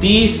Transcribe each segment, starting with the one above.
30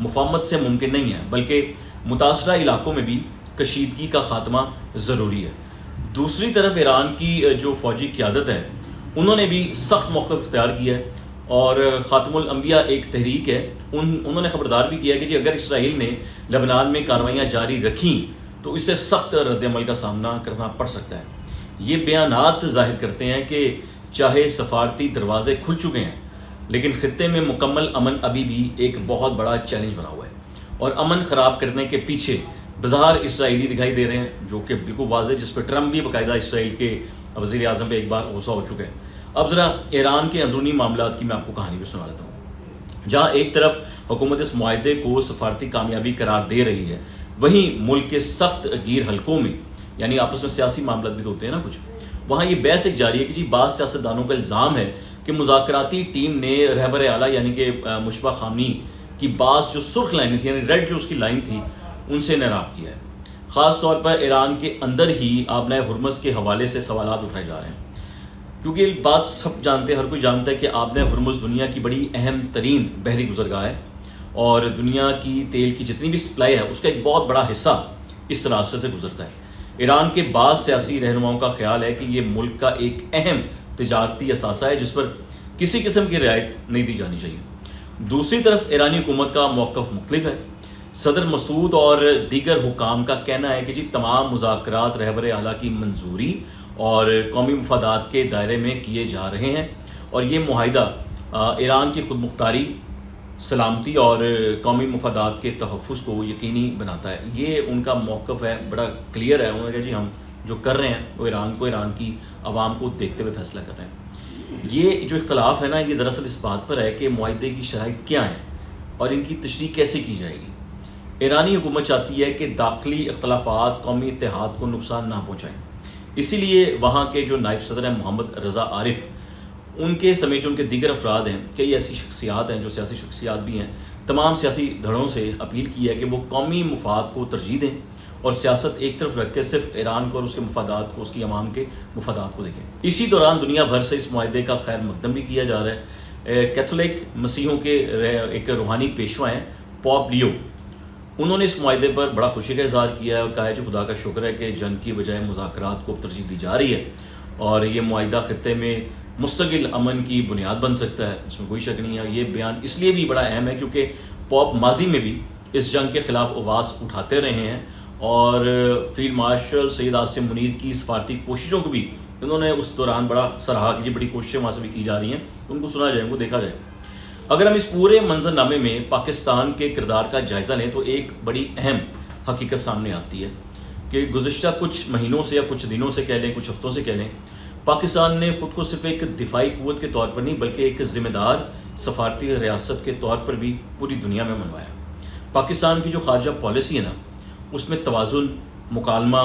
مفاہمت سے ممکن نہیں ہے، بلکہ متاثرہ علاقوں میں بھی کشیدگی کا خاتمہ ضروری ہے۔ دوسری طرف ایران کی جو فوجی قیادت ہے انہوں نے بھی سخت موقف اختیار کیا ہے، اور خاتم الانبیاء ایک تحریک ہے، انہوں نے خبردار بھی کیا کہ جی اگر اسرائیل نے لبنان میں کارروائیاں جاری رکھیں تو اس سے سخت رد عمل کا سامنا کرنا پڑ سکتا ہے۔ یہ بیانات ظاہر کرتے ہیں کہ چاہے سفارتی دروازے کھل چکے ہیں لیکن خطے میں مکمل امن ابھی بھی ایک بہت بڑا چیلنج بنا ہوا ہے، اور امن خراب کرنے کے پیچھے بظاہر اسرائیلی دکھائی دے رہے ہیں، جو کہ بالکل واضح، جس پہ ٹرمپ بھی باقاعدہ اسرائیل کے وزیر اعظم پہ ایک بار غصہ ہو چکا ہے۔ اب ذرا ایران کے اندرونی معاملات کی میں آپ کو کہانی بھی سنا لیتا ہوں۔ جہاں ایک طرف حکومت اس معاہدے کو سفارتی کامیابی قرار دے رہی ہے، وہیں ملک کے سخت گیر حلقوں میں، یعنی آپس میں سیاسی معاملات بھی تو ہوتے ہیں نا کچھ، وہاں یہ بحث ایک جاری ہے کہ جی بعض سیاستدانوں کا الزام ہے کہ مذاکراتی ٹیم نے رہبر اعلیٰ یعنی کہ مشتبہ خامنی کی بعض جو سرخ لائنیں تھیں، یعنی ریڈ جو اس کی لائن تھی، ان سے انحراف کیا ہے۔ خاص طور پر ایران کے اندر ہی آبنائے ہرمز کے حوالے سے سوالات اٹھائے جا رہے ہیں، کیونکہ یہ بات سب جانتے ہیں، ہر کوئی جانتا ہے کہ آبنائے ہرمز دنیا کی بڑی اہم ترین بحری گزرگاہ ہے، اور دنیا کی تیل کی جتنی بھی سپلائی ہے اس کا ایک بہت بڑا حصہ اس راستے سے گزرتا ہے۔ ایران کے بعض سیاسی رہنماؤں کا خیال ہے کہ یہ ملک کا ایک اہم تجارتی اثاثہ ہے جس پر کسی قسم کی رعایت نہیں دی جانی چاہیے۔ دوسری طرف ایرانی حکومت کا موقف مختلف ہے۔ صدر مسعود اور دیگر حکام کا کہنا ہے کہ جی تمام مذاکرات رہبر اعلیٰ کی منظوری اور قومی مفادات کے دائرے میں کیے جا رہے ہیں، اور یہ معاہدہ ایران کی خود مختاری، سلامتی اور قومی مفادات کے تحفظ کو یقینی بناتا ہے۔ یہ ان کا موقف ہے، بڑا کلیئر ہے۔ انہوں نے کہا جی ہم جو کر رہے ہیں وہ ایران کی عوام کو دیکھتے ہوئے فیصلہ کر رہے ہیں۔ یہ جو اختلاف ہے نا، یہ دراصل اس بات پر ہے کہ معاہدے کی شرائط کیا ہیں اور ان کی تشریح کیسے کی جائے گی۔ ایرانی حکومت چاہتی ہے کہ داخلی اختلافات قومی اتحاد کو نقصان نہ پہنچائیں، اسی لیے وہاں کے جو نائب صدر ہیں محمد رضا عارف، ان کے سمیت جو ان کے دیگر افراد ہیں، کئی ایسی شخصیات ہیں جو سیاسی شخصیات بھی ہیں، تمام سیاسی دھڑوں سے اپیل کی ہے کہ وہ قومی مفاد کو ترجیح دیں اور سیاست ایک طرف رکھ کے صرف ایران کو اور اس کے مفادات کو، اس کی عوام کے مفادات کو دیکھیں۔ اسی دوران دنیا بھر سے اس معاہدے کا خیر مقدم بھی کیا جا رہا ہے۔ کیتھولک مسیحوں کے ایک روحانی پیشوا ہیں پوپ لیو، انہوں نے اس معاہدے پر بڑا خوشی کا اظہار کیا ہے اور کہا ہے کہ خدا کا شکر ہے کہ جنگ کی بجائے مذاکرات کو ترجیح دی جا رہی ہے، اور یہ معاہدہ خطے میں مستقل امن کی بنیاد بن سکتا ہے، اس میں کوئی شک نہیں ہے۔ یہ بیان اس لیے بھی بڑا اہم ہے کیونکہ پوپ ماضی میں بھی اس جنگ کے خلاف آواز اٹھاتے رہے ہیں، اور فیلڈ مارشل سید عاصم منیر کی سفارتی کوششوں کو بھی انہوں نے اس دوران بڑا سراہا کہ بڑی کوششیں وہاں سے بھی کی جا رہی ہیں، ان کو سنا جائے، ان کو دیکھا جائے۔ اگر ہم اس پورے منظر نامے میں پاکستان کے کردار کا جائزہ لیں تو ایک بڑی اہم حقیقت سامنے آتی ہے کہ گزشتہ کچھ مہینوں سے یا کچھ دنوں سے کہہ لیں، کچھ ہفتوں سے کہہ لیں، پاکستان نے خود کو صرف ایک دفاعی قوت کے طور پر نہیں بلکہ ایک ذمہ دار سفارتی ریاست کے طور پر بھی پوری دنیا میں منوایا۔ پاکستان کی جو خارجہ پالیسی ہے نا، اس میں توازن، مکالمہ،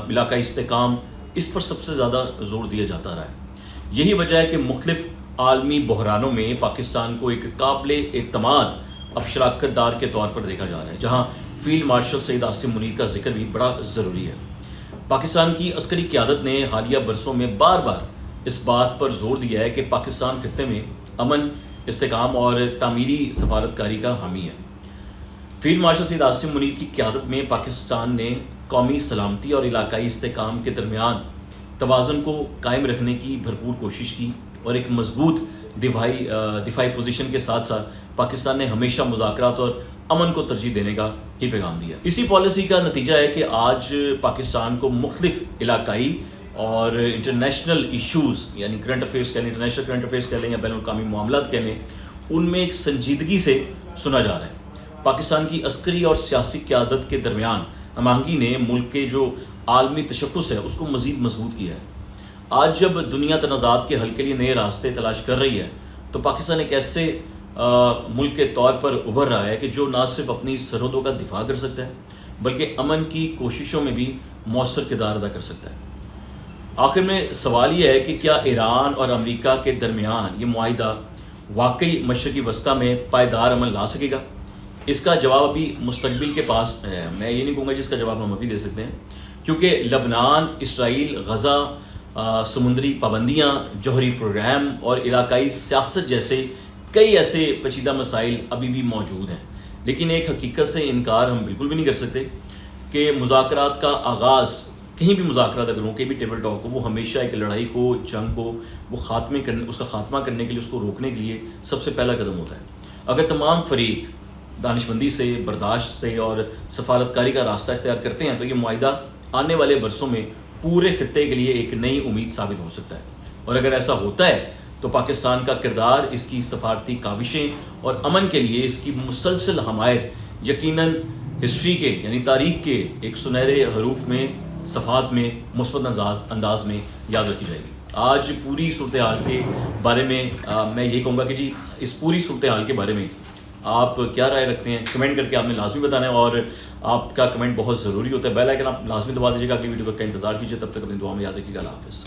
علاقائی استحکام، اس پر سب سے زیادہ زور دیا جاتا رہا ہے۔ یہی وجہ ہے کہ مختلف عالمی بحرانوں میں پاکستان کو ایک قابل اعتماد اب شراکت دار کے طور پر دیکھا جا رہا ہے، جہاں فیلڈ مارشل سید عاصم منیر کا ذکر بھی بڑا ضروری ہے۔ پاکستان کی عسکری قیادت نے حالیہ برسوں میں بار بار اس بات پر زور دیا ہے کہ پاکستان خطے میں امن، استحکام اور تعمیری سفارتکاری کا حامی ہے۔ فیلڈ مارشل سید عاصم منیر کی قیادت میں پاکستان نے قومی سلامتی اور علاقائی استحکام کے درمیان توازن کو قائم رکھنے کی بھرپور کوشش کی، اور ایک مضبوط دفاعی پوزیشن کے ساتھ ساتھ پاکستان نے ہمیشہ مذاکرات اور امن کو ترجیح دینے کا ہی پیغام دیا۔ اسی پالیسی کا نتیجہ ہے کہ آج پاکستان کو مختلف علاقائی اور انٹرنیشنل ایشوز، یعنی کرنٹ افیئرس کہہ لیں، انٹرنیشنل کرنٹ افیئرس کہہ لیں یا بین الاقوامی معاملات کہہ لیں، ان میں ایک سنجیدگی سے سنا جا رہا ہے۔ پاکستان کی عسکری اور سیاسی قیادت کے درمیان ہم آہنگی نے ملک کے جو عالمی تشخص ہے اس کو مزید مضبوط کیا ہے۔ آج جب دنیا تنازعات کے حل کے لیے نئے راستے تلاش کر رہی ہے تو پاکستان ایک ایسے ملک کے طور پر ابھر رہا ہے کہ جو نہ صرف اپنی سرحدوں کا دفاع کر سکتا ہے بلکہ امن کی کوششوں میں بھی مؤثر کردار ادا کر سکتا ہے۔ آخر میں سوال یہ ہے کہ کیا ایران اور امریکہ کے درمیان یہ معاہدہ واقعی مشرقی وسطیٰ میں پائیدار امن لا سکے گا؟ اس کا جواب ابھی مستقبل کے پاس ہے۔ میں یہ نہیں کہوں گا جس کا جواب ہم ابھی دے سکتے ہیں، کیونکہ لبنان، اسرائیل، غزہ، سمندری پابندیاں، جوہری پروگرام اور علاقائی سیاست جیسے کئی ایسے پیچیدہ مسائل ابھی بھی موجود ہیں۔ لیکن ایک حقیقت سے انکار ہم بالکل بھی نہیں کر سکتے کہ مذاکرات کا آغاز، کہیں بھی مذاکرات اگر ہوں، کہیں بھی ٹیبل ٹاک ہو، وہ ہمیشہ ایک لڑائی کو، جنگ کو وہ اس کا خاتمہ کرنے کے لیے، اس کو روکنے کے لیے سب سے پہلا قدم ہوتا ہے۔ اگر تمام فریق دانش مندی سے، برداشت سے اور سفارتکاری کا راستہ اختیار کرتے ہیں تو یہ معاہدہ آنے والے برسوں میں پورے خطے کے لیے ایک نئی امید ثابت ہو سکتا ہے، اور اگر ایسا ہوتا ہے تو پاکستان کا کردار، اس کی سفارتی کاوشیں اور امن کے لیے اس کی مسلسل حمایت یقیناً ہسٹری کے، یعنی تاریخ کے ایک سنہرے حروف میں، صفحات میں، مثبت انداز میں یاد رکھی جائے گی۔ آج پوری صورتحال کے بارے میں میں یہ کہوں گا کہ جی اس پوری صورتحال کے بارے میں آپ کیا رائے رکھتے ہیں، کمنٹ کر کے آپ نے لازمی بتانا ہے، اور آپ کا کمنٹ بہت ضروری ہوتا ہے۔ بیل آئیکن آپ لازمی دبا دیجیے گا۔ اگلی ویڈیو کا انتظار کیجیے، تب تک اپنی دعا میں یاد رکھیے گا۔ اللہ حافظ۔